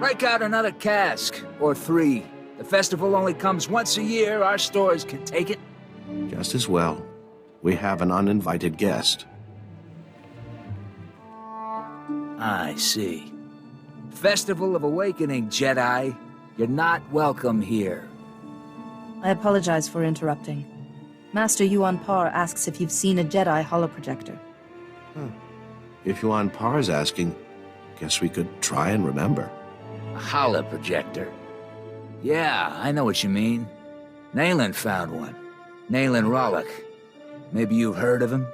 Break out another cask, or 3. The festival only comes once a year, our stores can take it. Just as well. We have an uninvited guest. I see. Festival of Awakening, Jedi. You're not welcome here. I apologize for interrupting. Master Yuan Par asks if you've seen a Jedi holoprojector. If Yuan Par's asking, guess we could try and remember. A holoprojector? Yeah, I know what you mean. Nayland found one. Nayland Rollock. Maybe you've heard of him?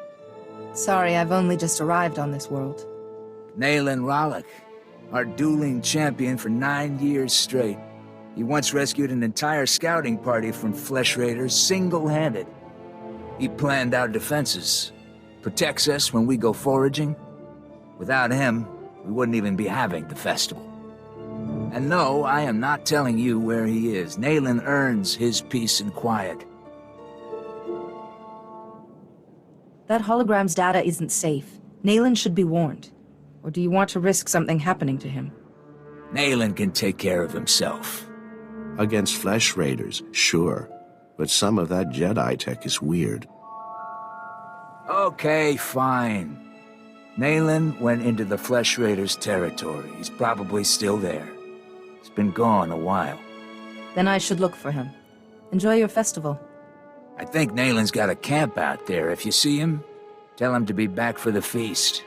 Sorry, I've only just arrived on this world. Nayland Rollock, our dueling champion for 9 years straight. He once rescued an entire scouting party from flesh raiders single-handed. He planned our defenses, protects us when we go foraging. Without him, we wouldn't even be having the festival. And no, I am not telling you where he is. Nayland earns his peace and quiet. That hologram's data isn't safe. Nayland should be warned. Or do you want to risk something happening to him? Nayland can take care of himself. Against flesh raiders, sure. But some of that Jedi tech is weird. Okay, fine. Nayland went into the flesh raiders' territory. He's probably still there. He's been gone a while. Then I should look for him. Enjoy your festival. I think Nayland's got a camp out there. If you see him, tell him to be back for the feast.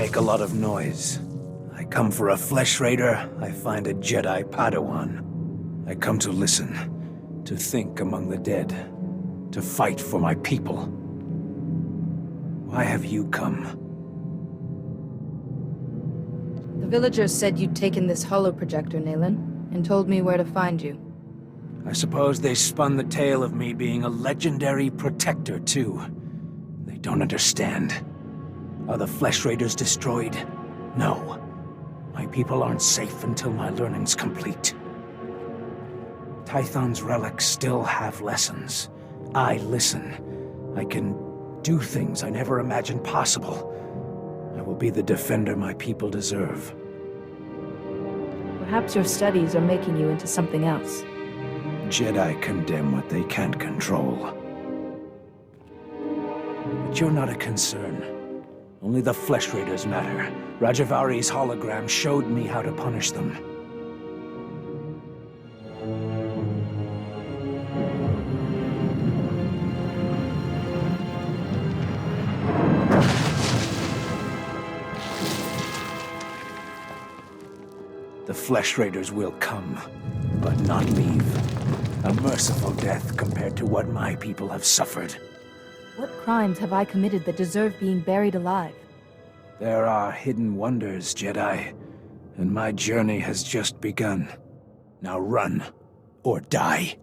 make a lot of noise. I come for a flesh raider, I find a Jedi Padawan. I come to listen, to think among the dead, to fight for my people. Why have you come? The villagers said you'd taken this holoprojector, Nayland, and told me where to find you. I suppose they spun the tale of me being a legendary protector, too. They don't understand. Are the flesh raiders destroyed? No. My people aren't safe until my learning's complete. Tython's relics still have lessons. I listen. I can do things I never imagined possible. I will be the defender my people deserve. Perhaps your studies are making you into something else. Jedi condemn what they can't control. But you're not a concern. Only the flesh raiders matter. Rajivari's hologram showed me how to punish them. The flesh raiders will come, but not leave. A merciful death compared to what my people have suffered. What crimes have I committed that deserve being buried alive? There are hidden wonders, Jedi, and my journey has just begun. Now run, or die.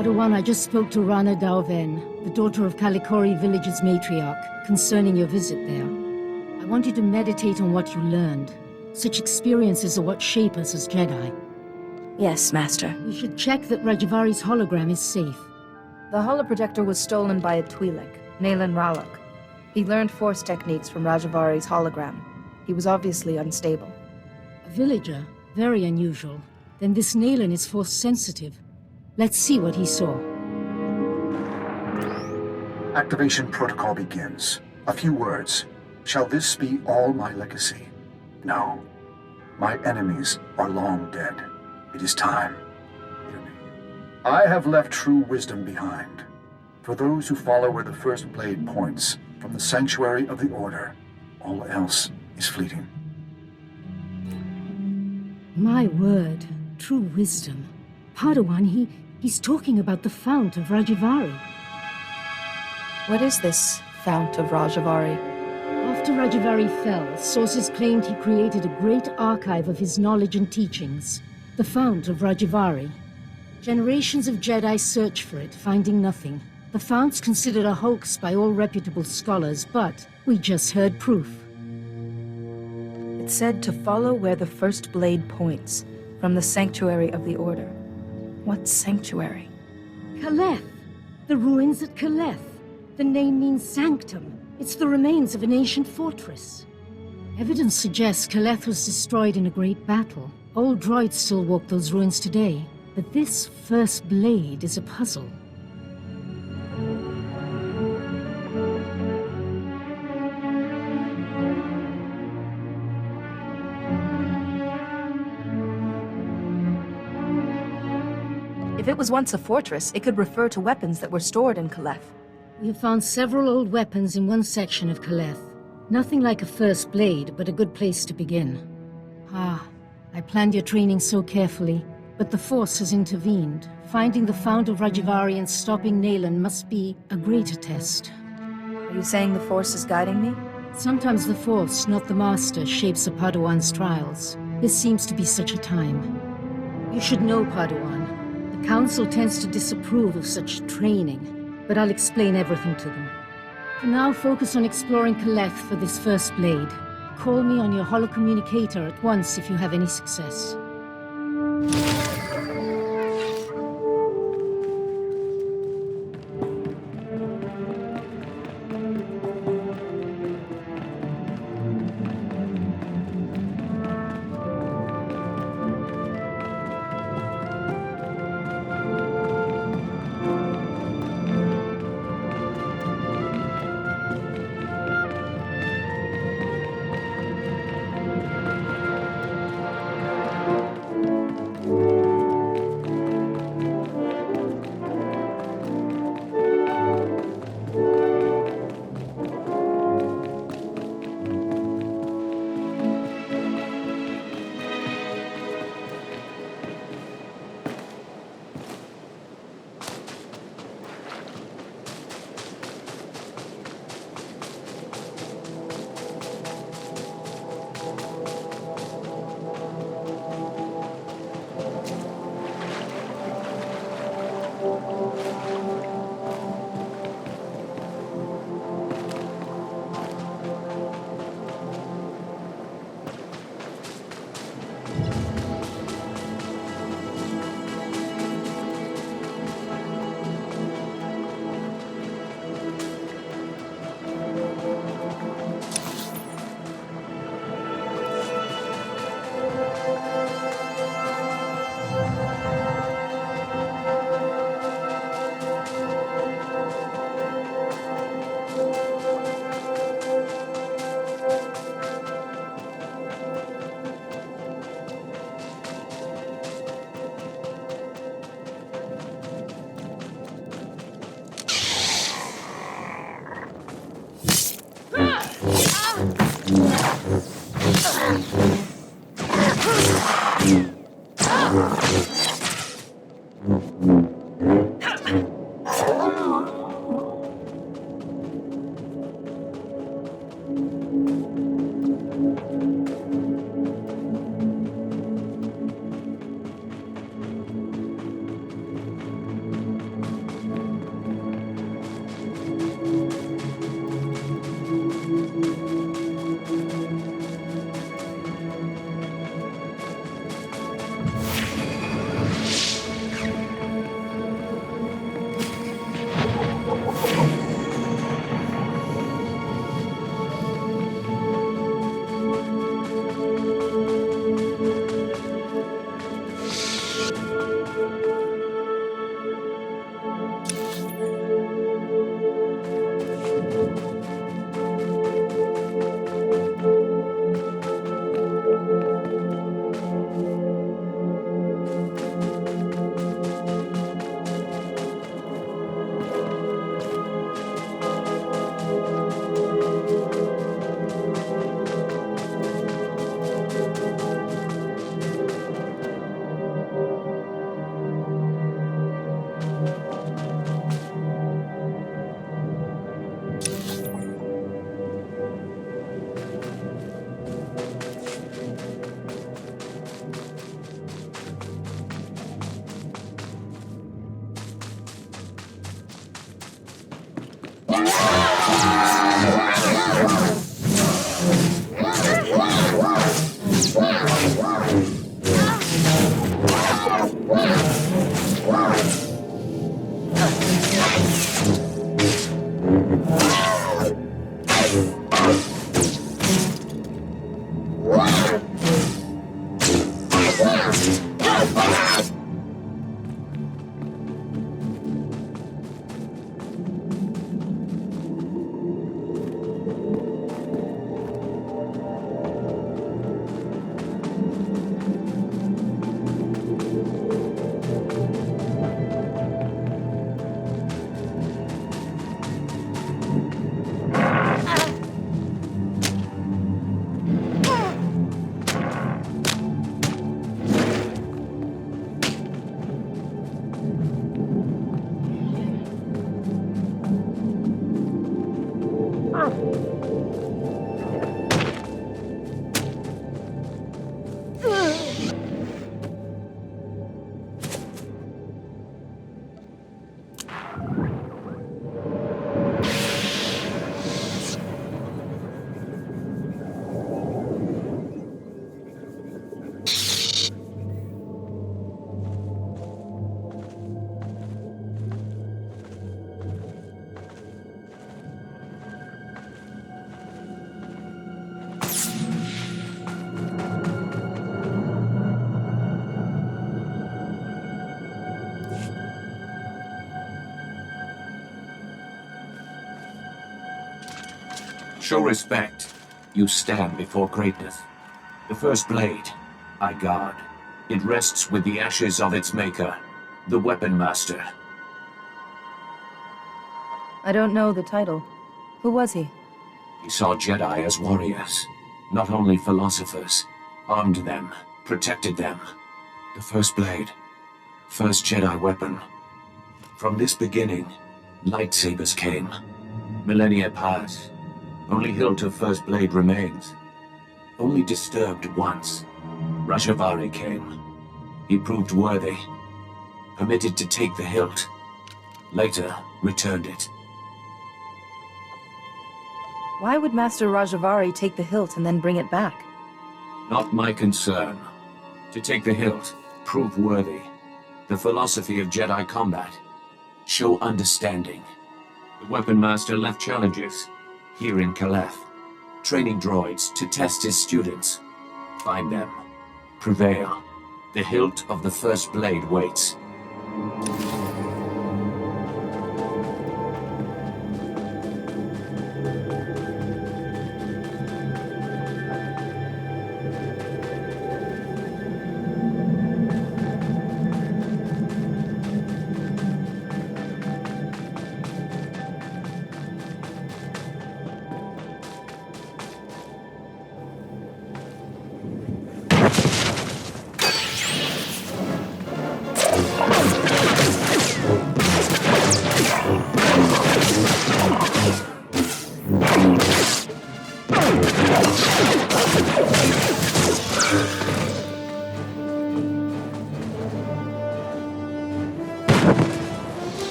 Padawan, I just spoke to Rana Dalven, the daughter of Kalikori village's matriarch, concerning your visit there. I want you to meditate on what you learned. Such experiences are what shape us as Jedi. Yes, Master. We should check that Rajivari's hologram is safe. The holoprojector was stolen by a Twi'lek, Nayland Ralok. He learned Force techniques from Rajivari's hologram. He was obviously unstable. A villager? Very unusual. Then this Nayland is Force sensitive. Let's see what he saw. Activation protocol begins. A few words. Shall this be all my legacy? No. My enemies are long dead. It is time. Hear me. I have left true wisdom behind, for those who follow where the first blade points, from the sanctuary of the Order. All else is fleeting. My word, true wisdom. Padawan, he's talking about the Fount of Rajivari. What is this Fount of Rajivari? After Rajivari fell, sources claimed he created a great archive of his knowledge and teachings, the Fount of Rajivari. Generations of Jedi search for it, finding nothing. The Fount's considered a hoax by all reputable scholars, but we just heard proof. It said to follow where the first blade points, from the sanctuary of the Order. What sanctuary? Kaleth! The ruins at Kaleth. The name means sanctum. It's the remains of an ancient fortress. Evidence suggests Kaleth was destroyed in a great battle. Old droids still walk those ruins today. But this first blade is a puzzle. If it was once a fortress, it could refer to weapons that were stored in Kaleth. We have found several old weapons in one section of Kaleth. Nothing like a first blade, but a good place to begin. I planned your training so carefully, but the Force has intervened. Finding the Fount of Rajivari and stopping Nayland must be a greater test. Are you saying the Force is guiding me? Sometimes the Force, not the Master, shapes a Padawan's trials. This seems to be such a time. You should know, Padawan. The Council tends to disapprove of such training, but I'll explain everything to them. For now, focus on exploring Kaleth for this first blade. Call me on your holocommunicator at once if you have any success. Show respect. You stand before greatness. The first blade, I guard. It rests with the ashes of its maker, the Weapon Master. I don't know the title. Who was he? He saw Jedi as warriors, not only philosophers. Armed them, protected them. The first blade, first Jedi weapon. From this beginning, lightsabers came. Millennia pass. Only hilt of first blade remains. Only disturbed once. Rajivari came. He proved worthy. Permitted to take the hilt. Later, returned it. Why would Master Rajivari take the hilt and then bring it back? Not my concern. To take the hilt, prove worthy. The philosophy of Jedi combat. Show understanding. The Weapon Master left challenges. Here in Kaleth. Training droids to test his students. Find them. Prevail. The hilt of the first blade waits.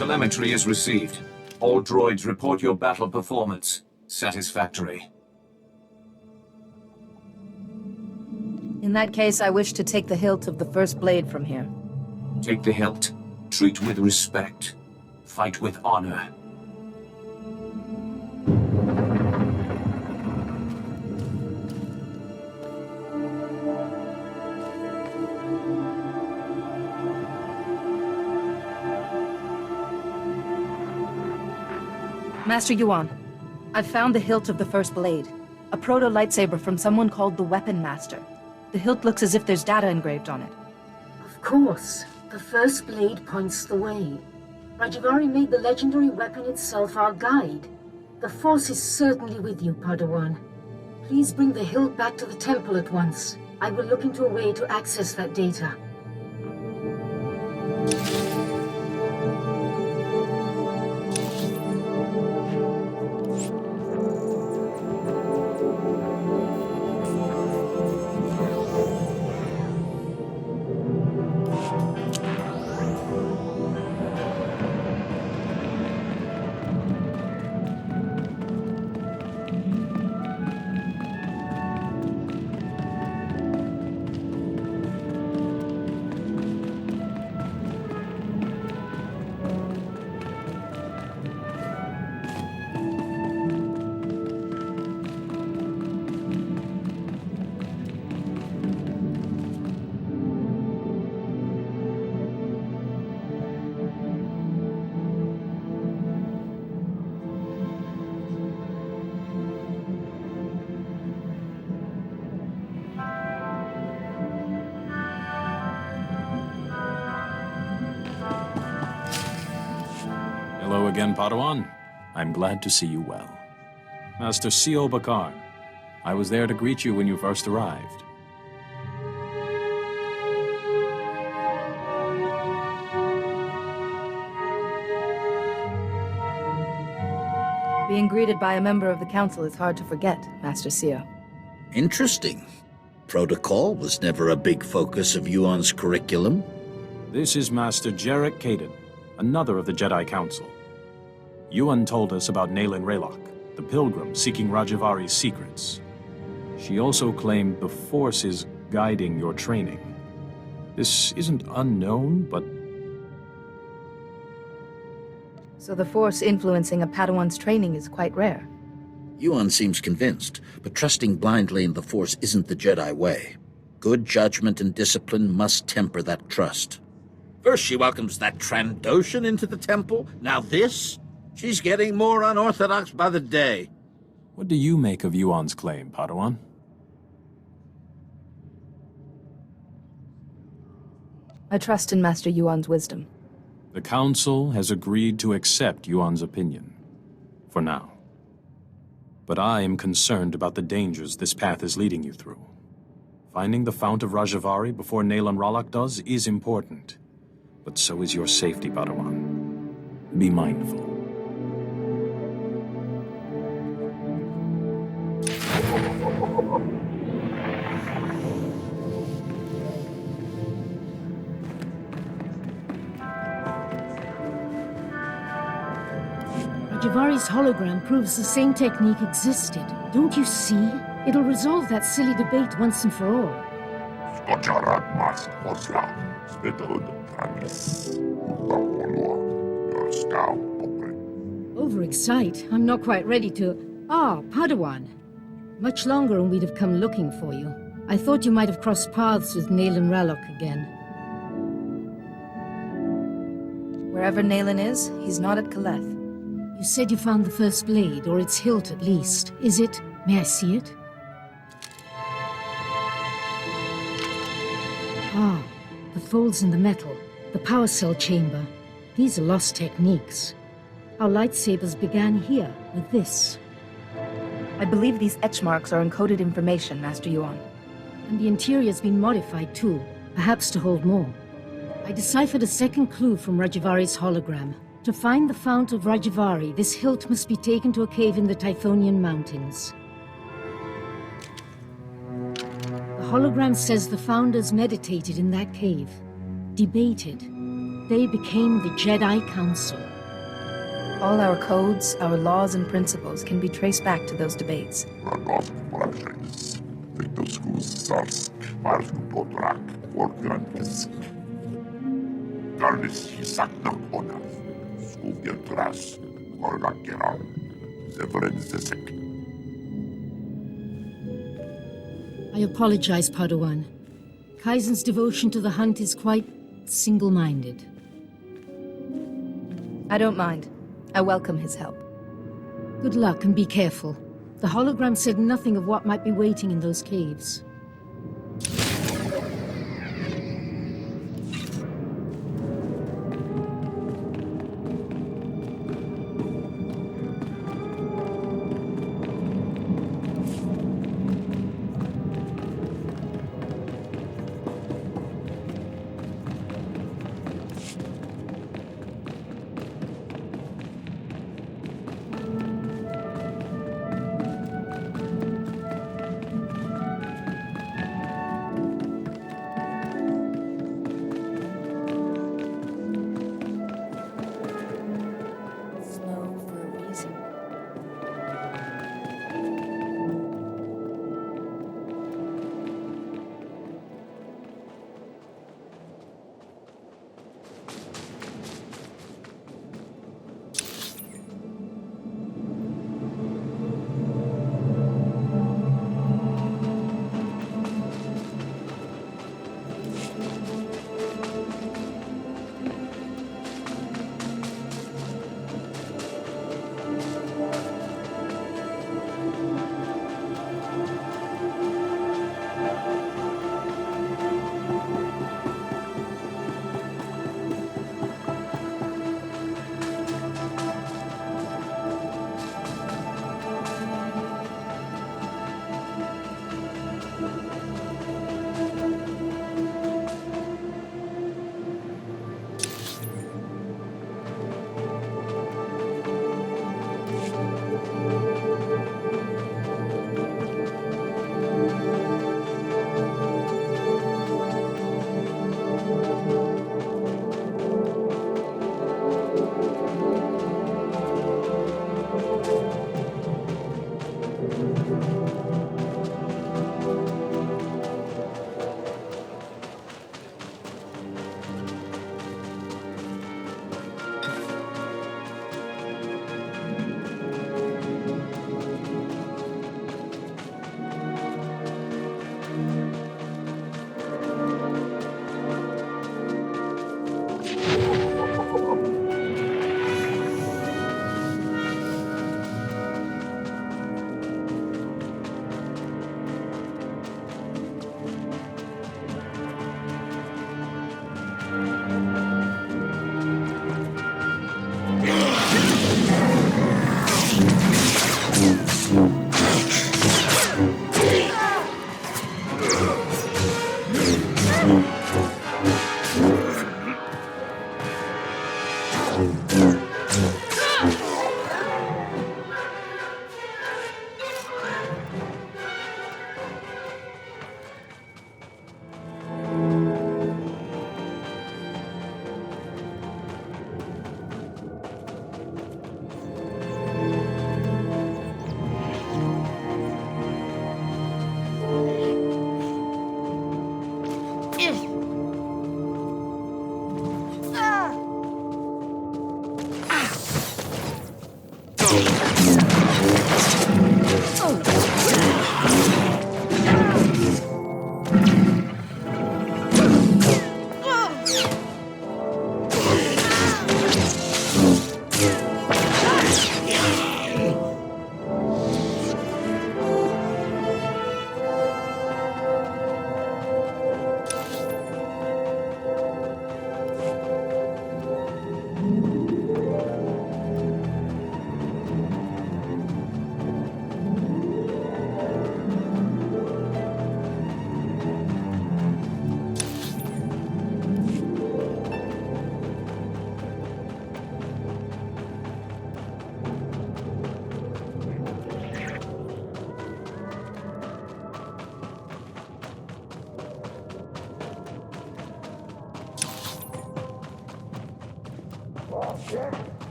Telemetry is received. All droids report your battle performance. Satisfactory. In that case, I wish to take the hilt of the first blade from here. Take the hilt. Treat with respect. Fight with honor. Master Yuan, I've found the hilt of the first blade. A proto-lightsaber from someone called the Weapon Master. The hilt looks as if there's data engraved on it. Of course. The first blade points the way. Rajivari made the legendary weapon itself our guide. The Force is certainly with you, Padawan. Please bring the hilt back to the temple at once. I will look into a way to access that data. Hello again, Padawan. I'm glad to see you well. Master C.O. Bakar, I was there to greet you when you first arrived. Being greeted by a member of the Council is hard to forget, Master Sio. Interesting. Protocol was never a big focus of Yuan's curriculum. This is Master Jarek Kaden, another of the Jedi Council. Yuan told us about Nayland Raylock, the Pilgrim seeking Rajivari's secrets. She also claimed the Force is guiding your training. This isn't unknown, but... So the Force influencing a Padawan's training is quite rare. Yuan seems convinced, but trusting blindly in the Force isn't the Jedi way. Good judgment and discipline must temper that trust. First she welcomes that Trandoshan into the temple, now this? She's getting more unorthodox by the day. What do you make of Yuan's claim, Padawan? I trust in Master Yuan's wisdom. The Council has agreed to accept Yuan's opinion. For now. But I am concerned about the dangers this path is leading you through. Finding the Fount of Rajivari before Nayland Raylock does is important. But so is your safety, Padawan. Be mindful. Rajivari's hologram proves the same technique existed. Don't you see? It'll resolve that silly debate once and for all. Overexcite? I'm not quite ready to... Ah, Padawan. Much longer and we'd have come looking for you. I thought you might have crossed paths with Nayland Raylock again. Wherever Nayland is, he's not at Kaleth. You said you found the first blade, or its hilt at least. Is it? May I see it? Ah, the folds in the metal, the power cell chamber. These are lost techniques. Our lightsabers began here, with this. I believe these etch marks are encoded information, Master Yuan. And the interior's been modified too, perhaps to hold more. I deciphered a second clue from Rajivari's hologram. To find the Fount of Rajivari, this hilt must be taken to a cave in the Typhonian Mountains. The hologram says the Founders meditated in that cave, debated. they became the Jedi Council. All our codes, our laws and principles can be traced back to those debates. I apologize, Padawan. Kaizen's devotion to the hunt is quite single-minded. I don't mind. I welcome his help. Good luck and be careful. The hologram said nothing of what might be waiting in those caves.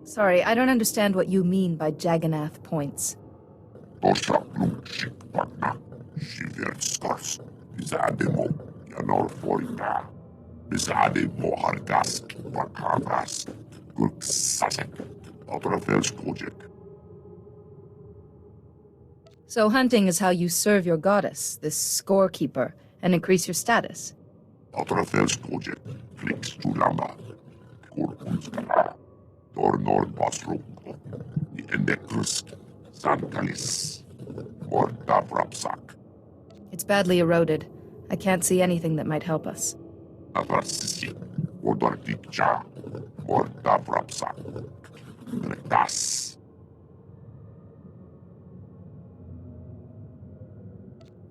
Sorry, I don't understand what you mean by Jagannath points. So hunting is how you serve your goddess, this scorekeeper, and increase your status. It's badly eroded. I can't see anything that might help us.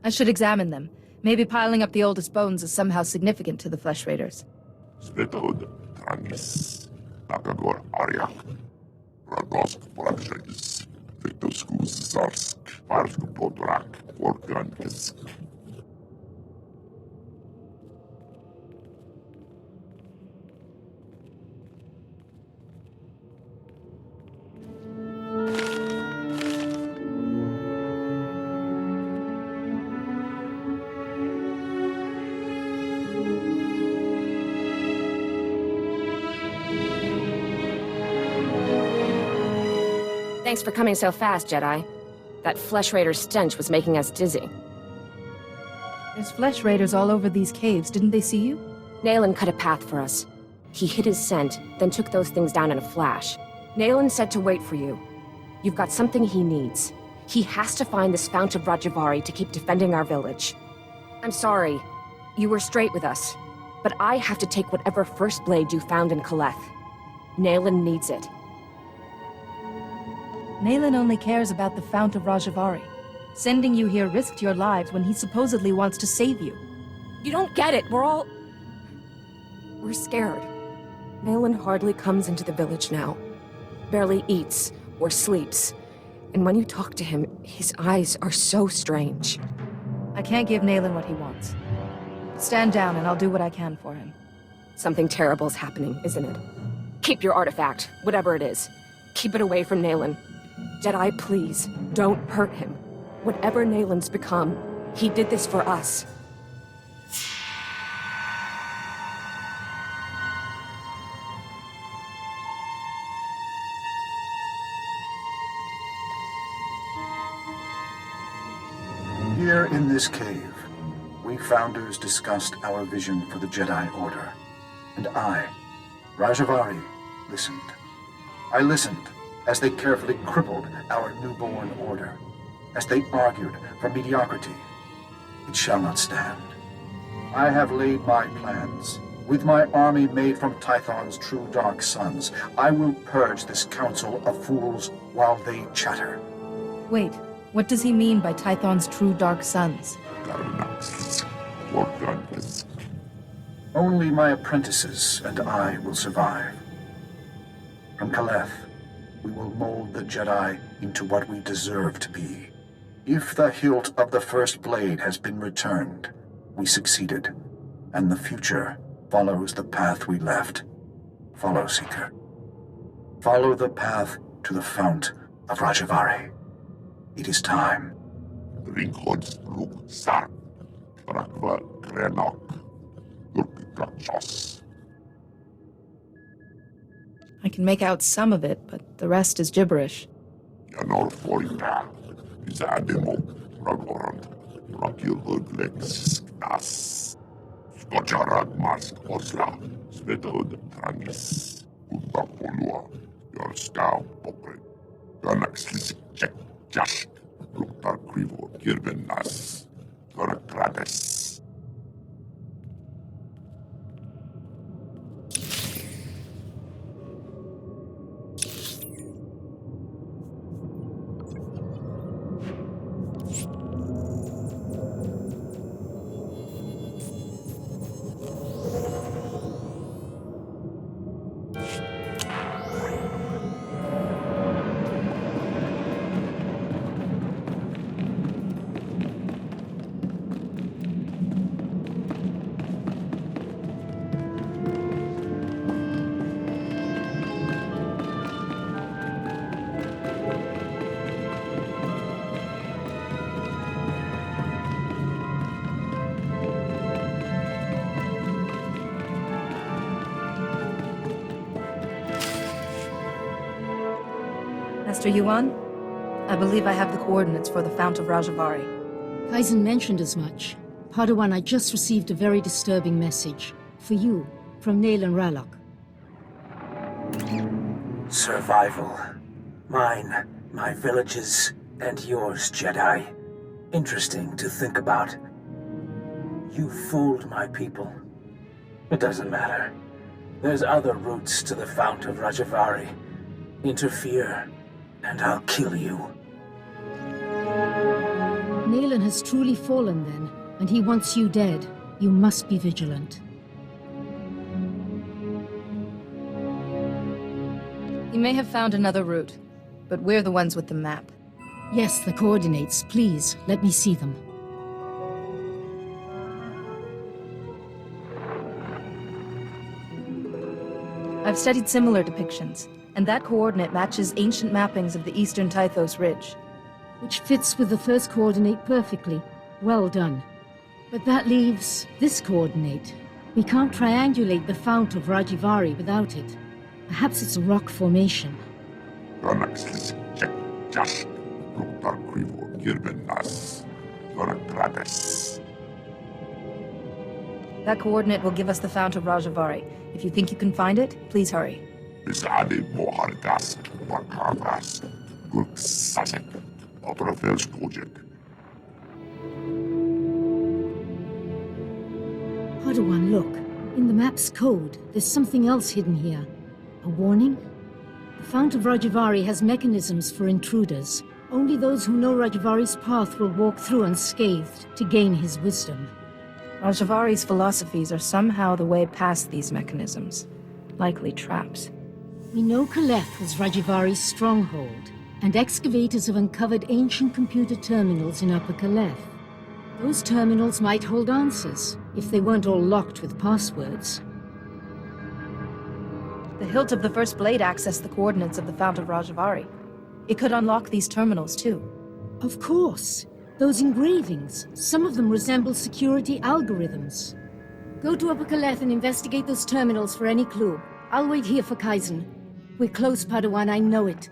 I should examine them. Maybe piling up the oldest bones is somehow significant to the Flesh Raiders. Thanks for coming so fast, Jedi. That Flesh Raider stench was making us dizzy. There's Flesh Raiders all over these caves. Didn't they see you? Nayland cut a path for us. He hid his scent, then took those things down in a flash. Nayland said to wait for you. You've got something he needs. He has to find this Fount of Rajivari to keep defending our village. I'm sorry. You were straight with us. But I have to take whatever First Blade you found in Kaleth. Nayland needs it. Nayland only cares about the Fount of Rajivari. Sending you here risked your lives when he supposedly wants to save you. You don't get it. We're scared. Nayland hardly comes into the village now. Barely eats or sleeps. And when you talk to him, his eyes are so strange. I can't give Nayland what he wants. Stand down and I'll do what I can for him. Something terrible's happening, isn't it? Keep your artifact, whatever it is. Keep it away from Nayland. Jedi, please, don't hurt him. Whatever Nayland's become, he did this for us. Here in this cave, we Founders discussed our vision for the Jedi Order. And I, Rajivari, listened. I listened as they carefully crippled our newborn order, as they argued for mediocrity. It shall not stand. I have laid my plans. With my army made from Tython's true dark sons, I will purge this council of fools while they chatter. Wait, what does he mean by Tython's true dark sons? Only my apprentices and I will survive. From Kaleth, we will mold the Jedi into what we deserve to be. If the hilt of the First Blade has been returned, we succeeded, and the future follows the path we left. Follow, Seeker. Follow the path to the Fount of Rajivari. It is time. I can make out some of it, but the rest is gibberish. Master Yuan, I believe I have the coordinates for the Fount of Rajivari. Kaizen mentioned as much. Padawan, I just received a very disturbing message. For you, from Nayland Ralok. Survival. Mine, my villages, and yours, Jedi. Interesting to think about. You fooled my people. It doesn't matter. There's other routes to the Fount of Rajivari. Interfere, and I'll kill you. Nayland has truly fallen then, and he wants you dead. You must be vigilant. He may have found another route, but we're the ones with the map. Yes, the coordinates. Please, let me see them. I've studied similar depictions, and that coordinate matches ancient mappings of the eastern Tythos Ridge. Which fits with the first coordinate perfectly. Well done. But that leaves this coordinate. We can't triangulate the Fount of Rajivari without it. Perhaps it's a rock formation. That coordinate will give us the Fount of Rajivari. If you think you can find it, please hurry. Padawan, look. In the map's code, there's something else hidden here. A warning? The Fount of Rajivari has mechanisms for intruders. Only those who know Rajivari's path will walk through unscathed to gain his wisdom. Rajavari's philosophies are somehow the way past these mechanisms. Likely traps. We know Kaleth was Rajivari's stronghold, and excavators have uncovered ancient computer terminals in Upper Kaleth. Those terminals might hold answers, if they weren't all locked with passwords. The hilt of the First Blade accessed the coordinates of the Fount of Rajivari. It could unlock these terminals, too. Of course. Those engravings, some of them resemble security algorithms. Go to Upper Kaleth and investigate those terminals for any clue. I'll wait here for Kaizen. We're close, Padawan, I know it.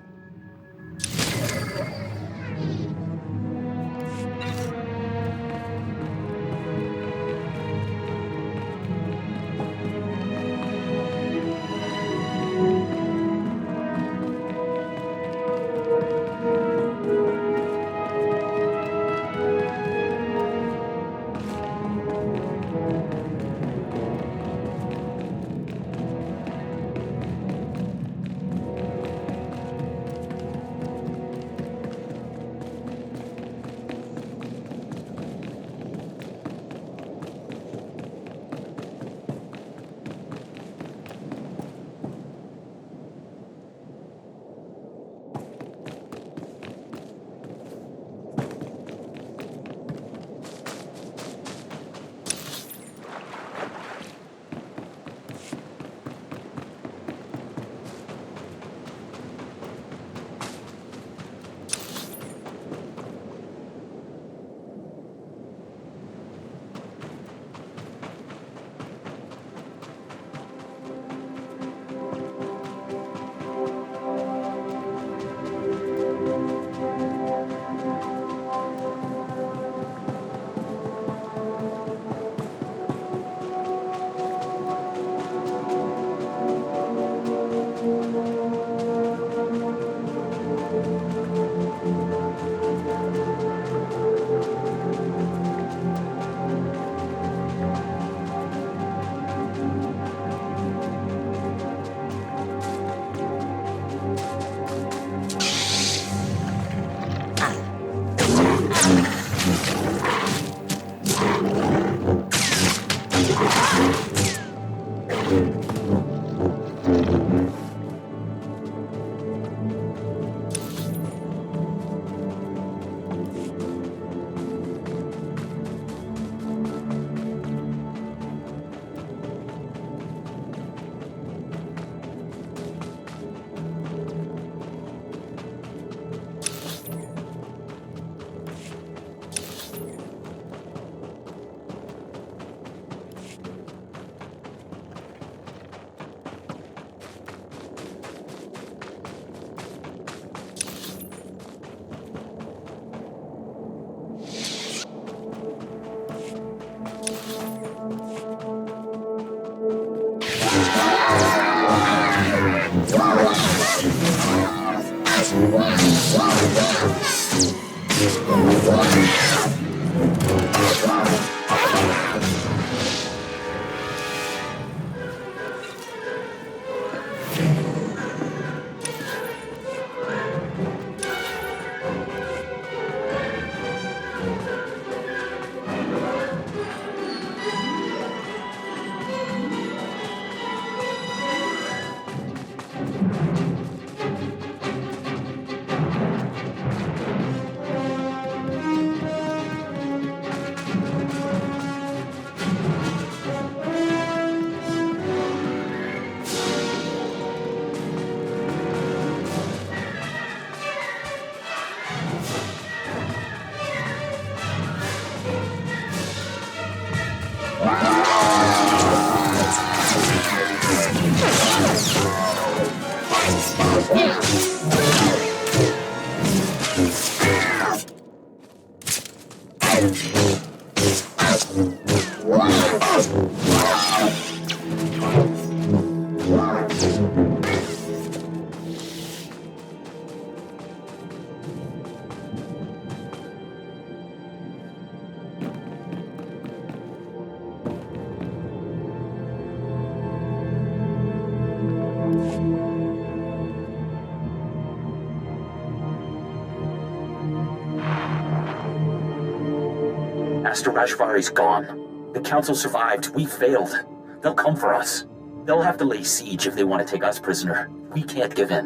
Master Rajvari's gone. The Council survived. We failed. They'll come for us. They'll have to lay siege if they want to take us prisoner. We can't give in.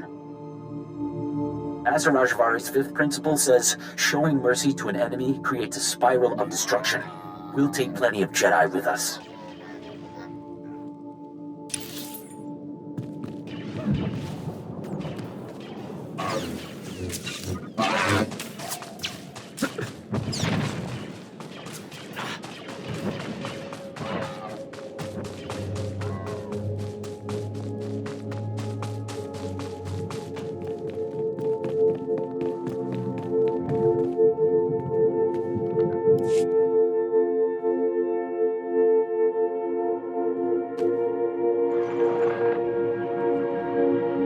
Master Rajvari's fifth principle says, showing mercy to an enemy creates a spiral of destruction. We'll take plenty of Jedi with us.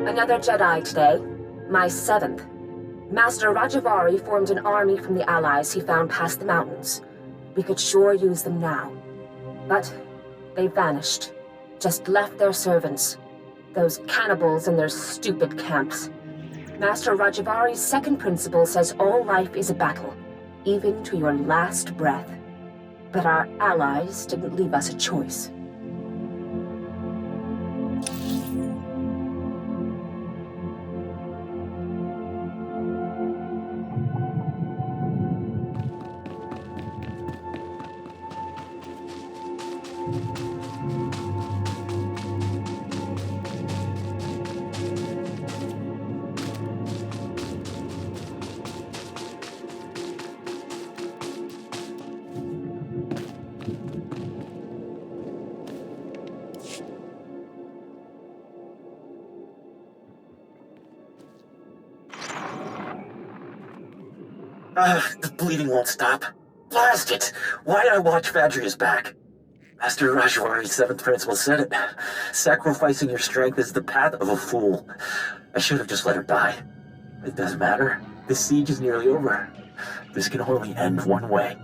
Another Jedi today. My seventh. Master Rajivari formed an army from the allies he found past the mountains. We could sure use them now. But they vanished. Just left their servants. Those cannibals in their stupid camps. Master Rajivari's second principle says all life is a battle, even to your last breath. But our allies didn't leave us a choice. The bleeding won't stop. Blast it! Why'd I watch Vadria's back? Master Rajvari's seventh principle said it. Sacrificing your strength is the path of a fool. I should have just let her die. It doesn't matter. This siege is nearly over. This can only end one way.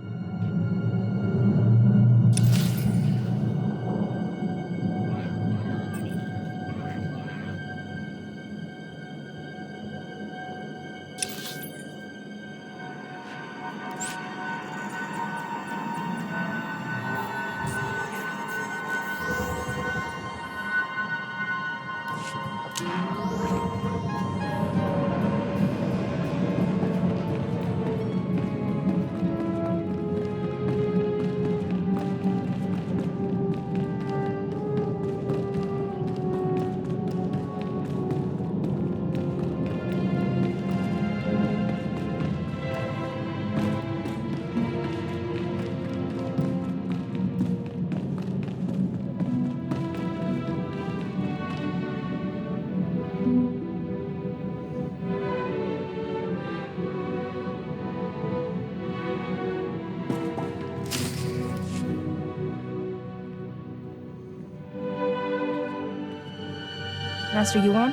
Master Yuan,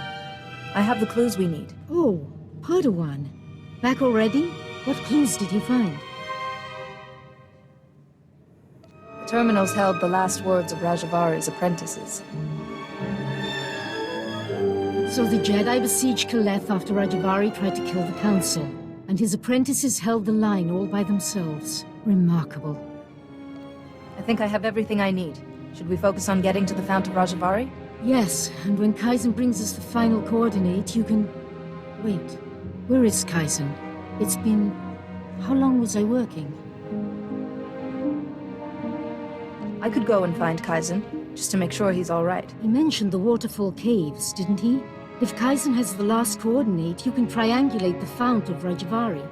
I have the clues we need. Oh, Padawan. Back already? What clues did you find? The terminals held the last words of Rajavari's apprentices. So the Jedi besieged Kaleth after Rajivari tried to kill the Council, and his apprentices held the line all by themselves. Remarkable. I think I have everything I need. Should we focus on getting to the Fount of Rajivari? Yes, and when Kaizen brings us the final coordinate, you can... Wait, where is Kaizen? It's been... How long was I working? I could go and find Kaizen, just to make sure he's all right. He mentioned the waterfall caves, didn't he? If Kaizen has the last coordinate, you can triangulate the Fount of Rajivari.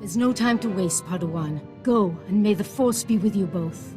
There's no time to waste, Padawan. Go, and may the Force be with you both.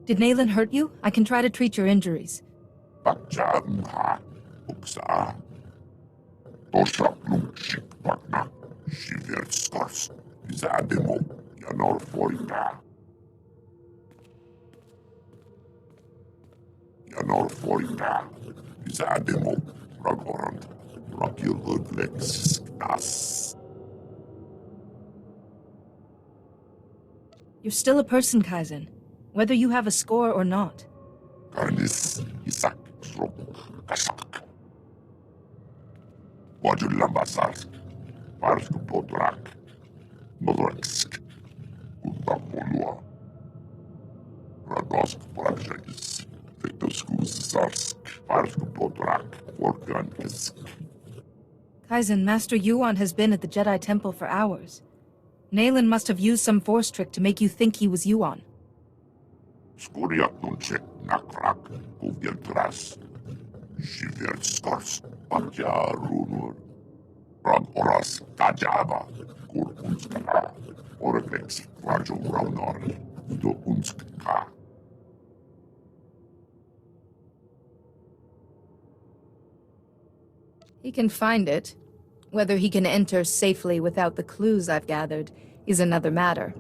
Did Nayland hurt you? I can try to treat your injuries. You're still a person, Kaizen, whether you have a score or not. Kaizen, Master Yuan has been at the Jedi Temple for hours. Nayland must have used some force trick to make you think he was Yuan. He can find it. Whether he can enter safely without the clues I've gathered is another matter.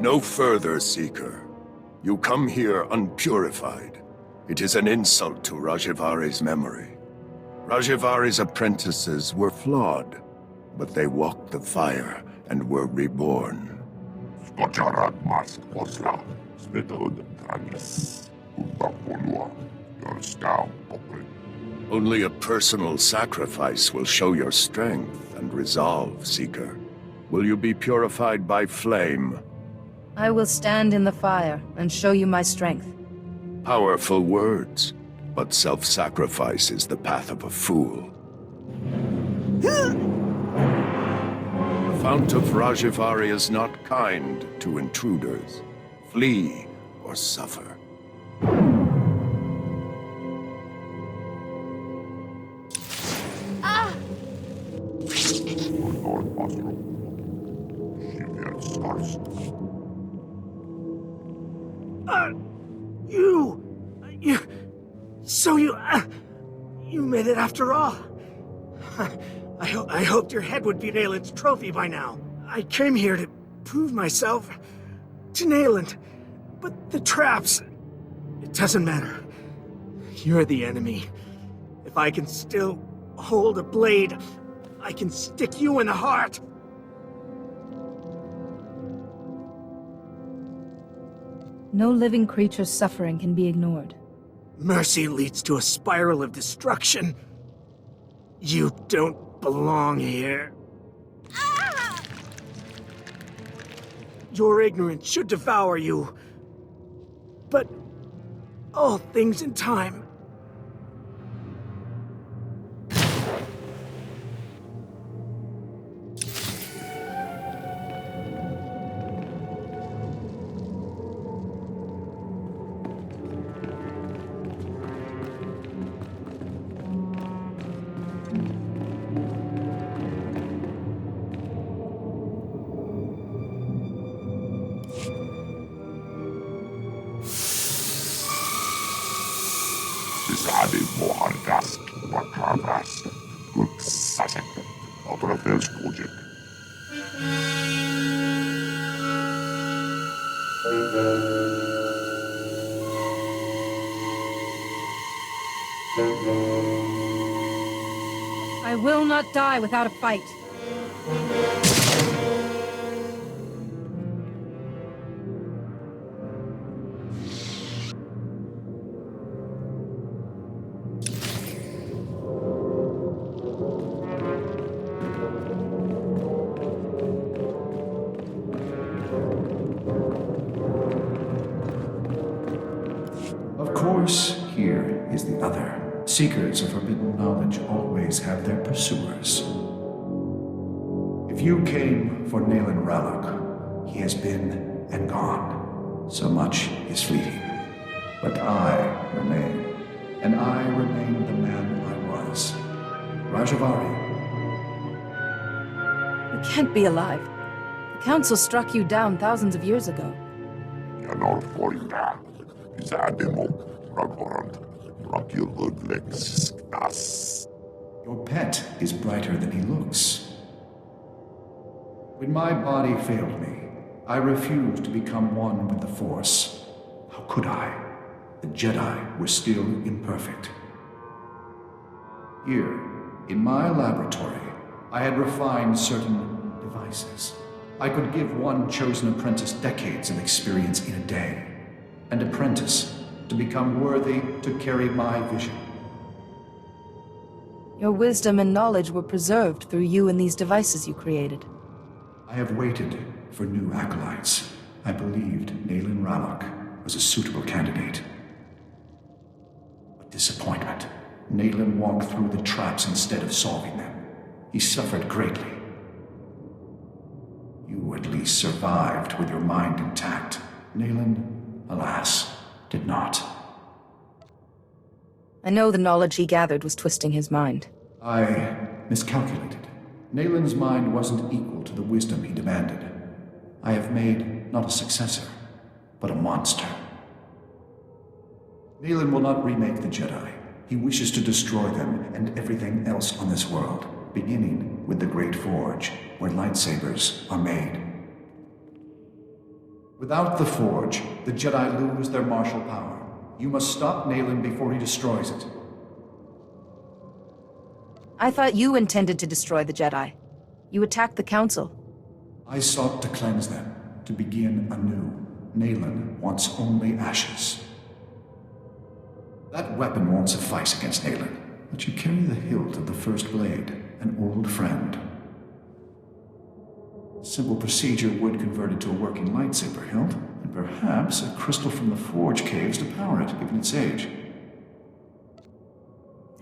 No further, Seeker. You come here unpurified. It is an insult to Rajivari's memory. Rajivari's apprentices were flawed, but they walked the fire and were reborn. Only a personal sacrifice will show your strength and resolve, Seeker. Will you be purified by flame? I will stand in the fire and show you my strength. Powerful words, but self-sacrifice is the path of a fool. The Fount of Rajivari is not kind to intruders. Flee or suffer. You made it after all. I hoped your head would be Nayland's trophy by now. I came here to prove myself to Nayland, but the traps, it doesn't matter. You're the enemy. If I can still hold a blade, I can stick you in the heart. No living creature's suffering can be ignored. Mercy leads to a spiral of destruction. You don't belong here. Your ignorance should devour you. But all things in time. I will not die without a fight. Force, here is the other. Seekers of forbidden knowledge always have their pursuers. If you came for Nayland Rallock, he has been and gone. So much is fleeting. But I remain, and I remain the man I was. Rajivari. You can't be alive. The Council struck you down thousands of years ago. Your pet is brighter than he looks. When my body failed me, I refused to become one with the Force. How could I? The Jedi were still imperfect. Here, in my laboratory, I had refined certain devices. I could give one chosen apprentice decades of experience in a day. An apprentice to become worthy to carry my vision. Your wisdom and knowledge were preserved through you and these devices you created. I have waited for new acolytes. I believed Nayland Rallock was a suitable candidate. But disappointment. Nayland walked through the traps instead of solving them. He suffered greatly. You at least survived with your mind intact. Nayland, alas, did not. I know the knowledge he gathered was twisting his mind. I miscalculated. Nayland's mind wasn't equal to the wisdom he demanded. I have made not a successor, but a monster. Nayland will not remake the Jedi. He wishes to destroy them and everything else on this world, beginning with the Great Forge, where lightsabers are made. Without the Forge, the Jedi lose their martial power. You must stop Nayland before he destroys it. I thought you intended to destroy the Jedi. You attacked the Council. I sought to cleanse them, to begin anew. Nayland wants only ashes. That weapon won't suffice against Nayland, but you carry the hilt of the First Blade, an old friend. Simple procedure would convert it to a working lightsaber hilt, and perhaps a crystal from the Forge caves to power it, given its age.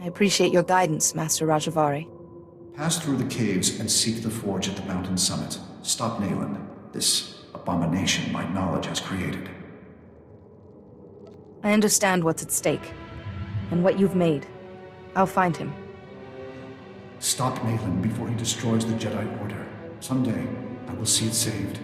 I appreciate your guidance, Master Rajivari. Pass through the caves and seek the Forge at the mountain summit. Stop Nayland, this abomination my knowledge has created. I understand what's at stake, and what you've made. I'll find him. Stop Nayland before he destroys the Jedi Order. Someday, I will see it saved.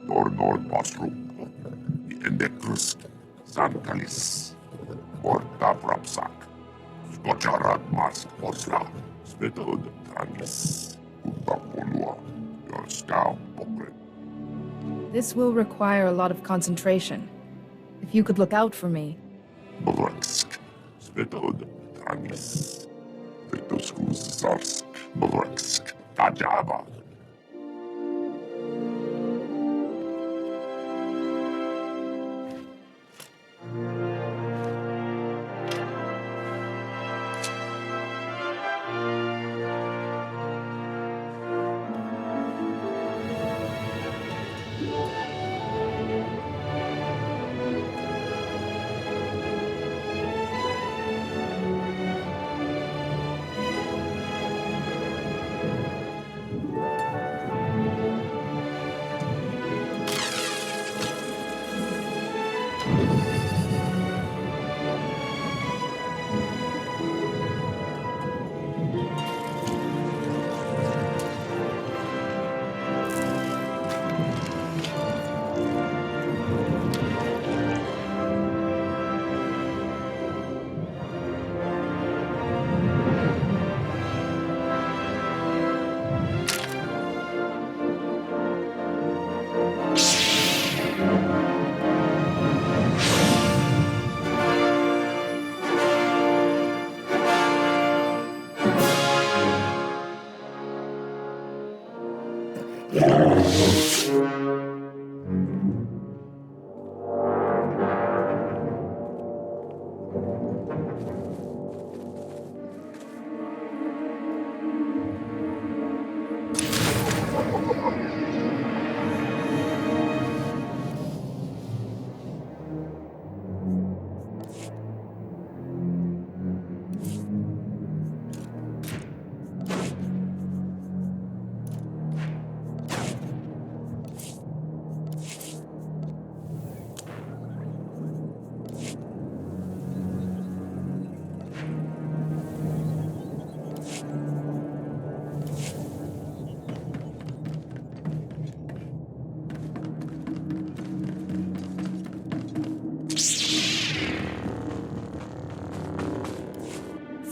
Dornor Basrum, Endecrus, Santalis, Morta Prapsak, Skocharat Mas Osla, Svetod Tranis, Utapolua, Yorskau Pokre. This will require a lot of concentration. If you could look out for me. Bolorsk, Svetod Tranis, Vetoskus Zarsk, Bolorsk, Tajaba.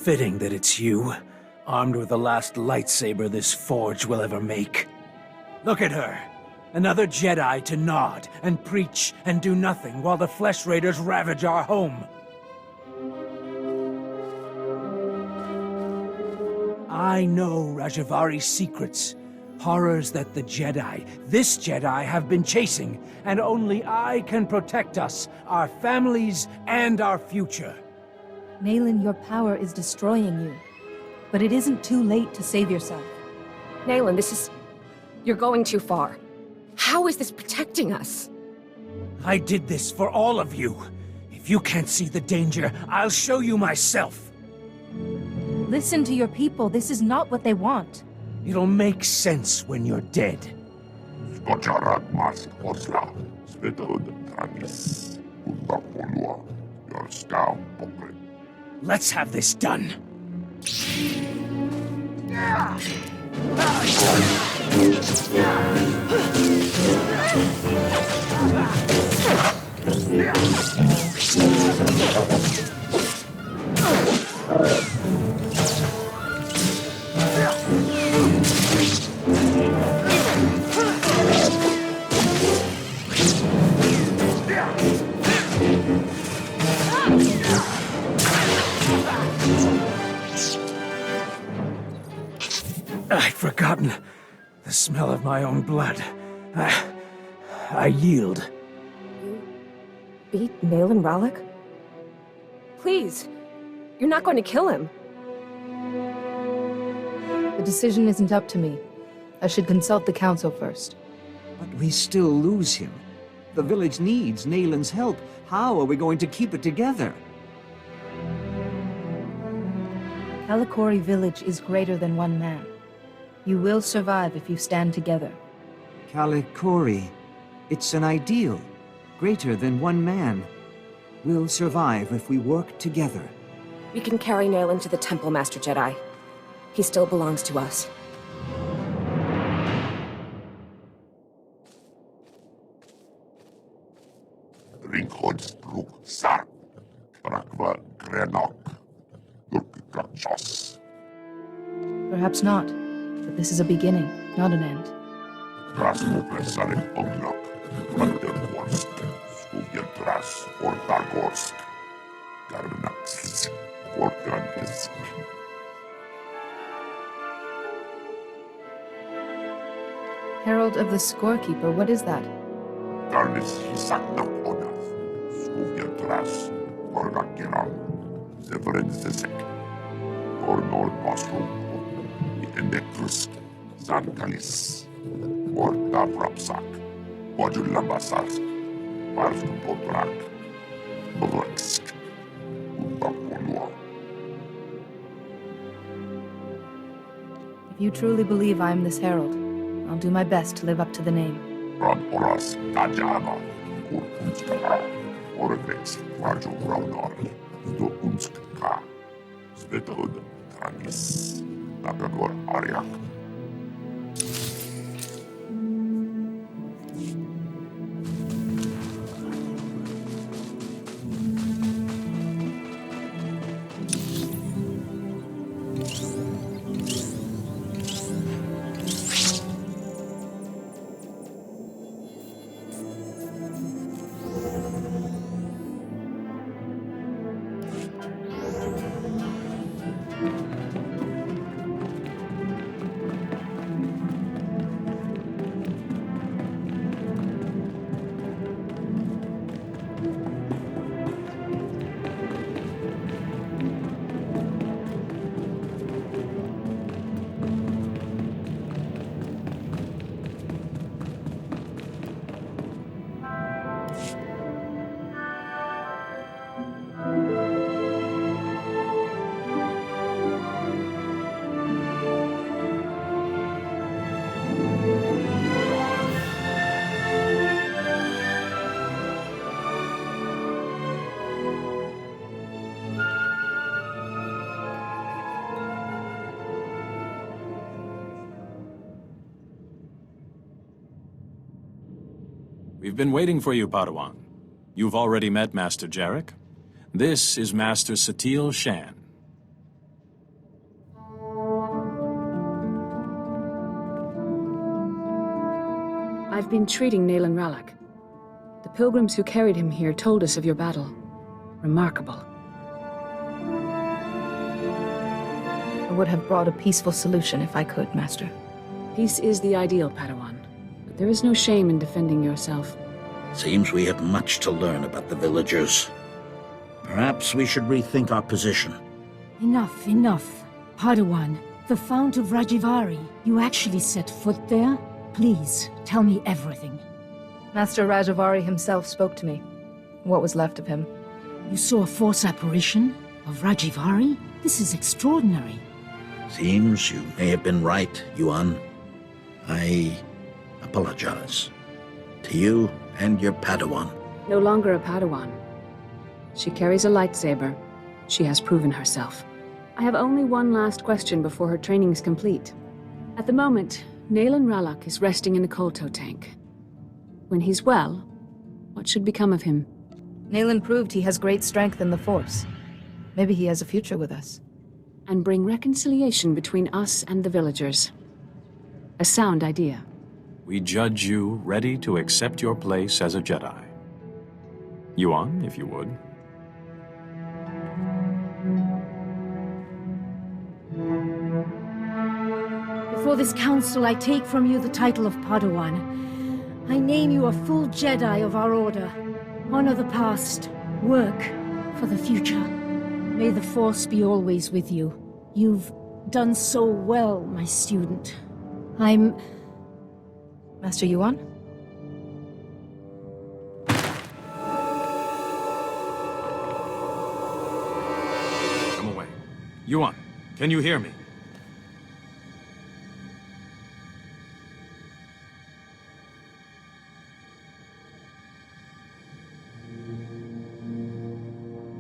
fitting that it's you, armed with the last lightsaber this forge will ever make. Look at her! Another Jedi to nod and preach and do nothing while the Flesh Raiders ravage our home. I know Rajivari's secrets. Horrors that the Jedi, this Jedi, have been chasing, and only I can protect us, our families, and our future. Nayland, your power is destroying you. But it isn't too late to save yourself. Nayland, this is... You're going too far. How is this protecting us? I did this for all of you. If you can't see the danger, I'll show you myself. Listen to your people. This is not what they want. It'll make sense when you're dead. Let's have this done. I'd forgotten the smell of my own blood. I yield. You beat Nayland Rallick? Please, you're not going to kill him. The decision isn't up to me. I should consult the council first. But we still lose him. The village needs Nayland's help. How are we going to keep it together? Kalikory village is greater than one man. You will survive if you stand together. Kalikory. It's an ideal. Greater than one man. We'll survive if we work together. We can carry Nayland to the Temple, Master Jedi. He still belongs to us. Perhaps not, but this is a beginning, not an end. Herald of the Scorekeeper, what is that? If you truly believe I am this herald, I'll do my best to live up to the name. We've been waiting for you, Padawan. You've already met Master Jarek. This is Master Satele Shan. I've been treating Nayland Ralak. The Pilgrims who carried him here told us of your battle. Remarkable. I would have brought a peaceful solution if I could, Master. Peace is the ideal, Padawan. But there is no shame in defending yourself. Seems we have much to learn about the villagers. Perhaps we should rethink our position. Enough, enough. Padawan, the Fount of Rajivari, you actually set foot there? Please, tell me everything. Master Rajivari himself spoke to me. What was left of him. You saw a force apparition of Rajivari? This is extraordinary. Seems you may have been right, Yuan. I apologize. To you and your Padawan. No longer a Padawan. She carries a lightsaber. She has proven herself. I have only one last question before her training's complete. At the moment, Nayland Ralak is resting in a Kolto tank. When he's well, what should become of him? Nayland proved he has great strength in the Force. Maybe he has a future with us. And bring reconciliation between us and the villagers. A sound idea. We judge you ready to accept your place as a Jedi. Yuan, if you would. Before this council, I take from you the title of Padawan. I name you a full Jedi of our order. Honor the past. Work for the future. May the Force be always with you. You've done so well, my student. I'm... Master Yuan? Come away. Yuan, can you hear me?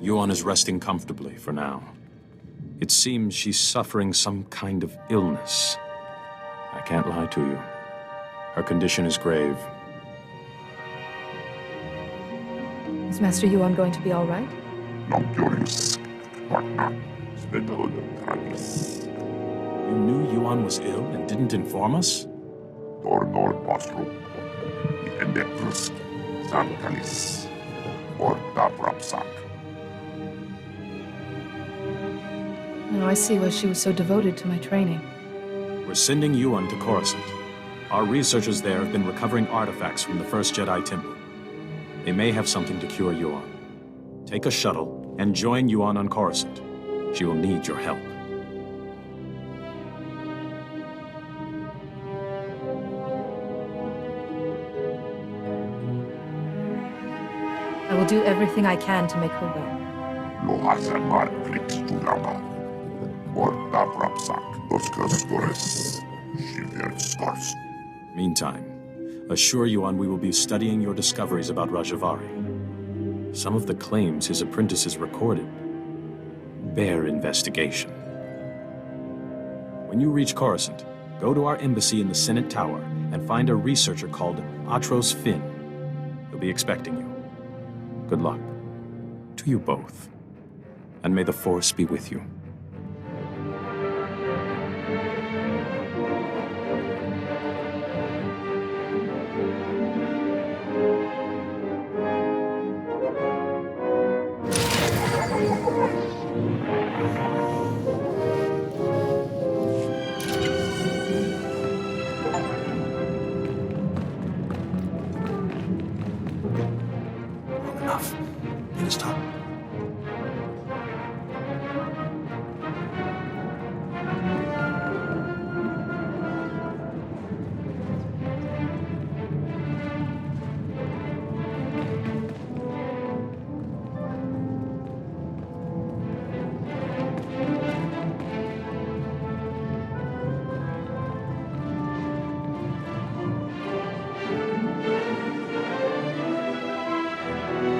Yuan is resting comfortably for now. It seems she's suffering some kind of illness. I can't lie to you. Her condition is grave. Is Master Yuan going to be all right? You knew Yuan was ill and didn't inform us? Now I see why she was so devoted to my training. We're sending Yuan to Coruscant. Our researchers there have been recovering artifacts from the first Jedi Temple. They may have something to cure Yuan. Take a shuttle and join Yuan on Coruscant. She will need your help. I will do everything I can to make her well. Meantime, assure Yuan we will be studying your discoveries about Rajivari. Some of the claims his apprentices recorded bear investigation. When you reach Coruscant, go to our embassy in the Senate Tower and find a researcher called Atros Finn. He'll be expecting you. Good luck. To you both. And may the Force be with you.